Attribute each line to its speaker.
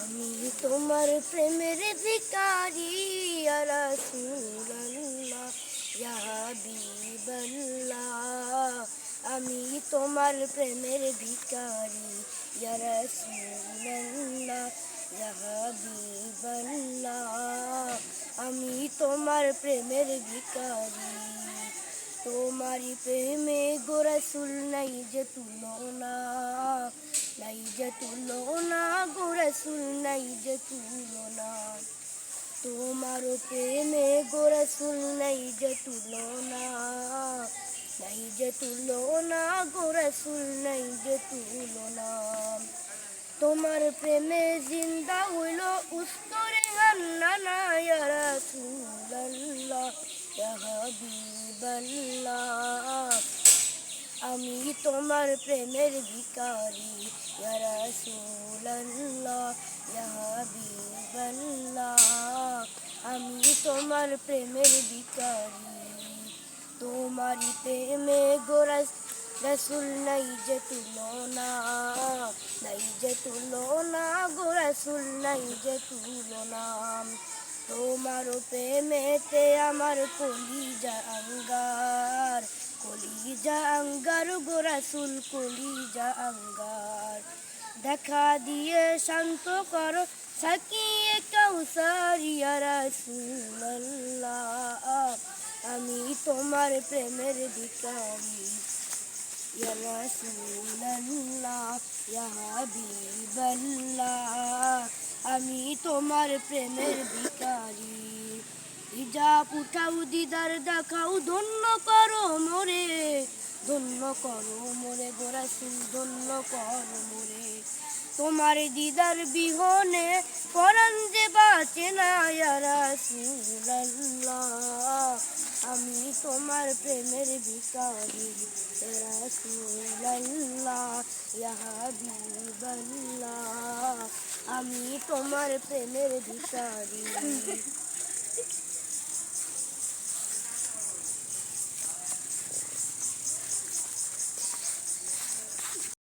Speaker 1: আমি তোমার প্রেমের ভিখারি ইয়া রাসূলুল্লাহ ইয়া হাবিবাল্লাহ। আমি তোমার প্রেমের ভিখারি ইয়া রাসূলুল্লাহ ইয়া হাবিবাল্লাহ। আমি তোমার প্রেমের ভিখারি, তোমারি প্রেমে গো রাসূল নাই যে তুলনা, নাই যে তুলনা গো রাসূল নাই যে তুলনা। তোমার প্রেমে গো রাসূল নাই যে তুলনা, নাই যে তুলনা গো রাসূল নাই যে তুলনা। তোমার প্রেমে জিন্দা হইল উস্তরে হান্নানা ইয়া রাসূলুল্লাহ ইয়া হাবিবাল্লাহ। আমি তোমার প্রেমের ভিখারি ইয়া রাসূলুল্লাহ ইয়া হাবিবাল্লাহ। আমি তোমার প্রেমের ভিখারি, তোমারি প্রেমে গো রাসূল নাই যে তুলনা, নাই যে তুলনা গো রাসূল নাই যে তুলনা। তোমার প্রেমেতে আমার কলিজা আঙ্গার, কলিজা আঙ্গার গো রাসূল কলিজা আঙ্গার। দেখা দিয়ে শান্ত করো সাকিয়ে কাউসার ইয়া রাসূলুল্লাহ। আমি তোমার প্রেমের ভিখারি ইয়া রাসূলুল্লাহ ইয়া হাবিবাল্লাহ। আমি তোমার প্রেমের ভিখারি। হিজাব উঠাও দিদার দেখাও ধন্য করো মোরে, ধন্য করো মোরে গো রাসূল ধন্য করো মোরে। তোমার দিদার বিহনে পরাণ যে বাঁচে না ইয়া রাসূলুল্লাহ। আমি তোমার প্রেমের ভিখারি ইয়া রাসূলুল্লাহ ইয়া হাবিবাল্লাহ। আমি তোমার প্রেমের ভিখারি।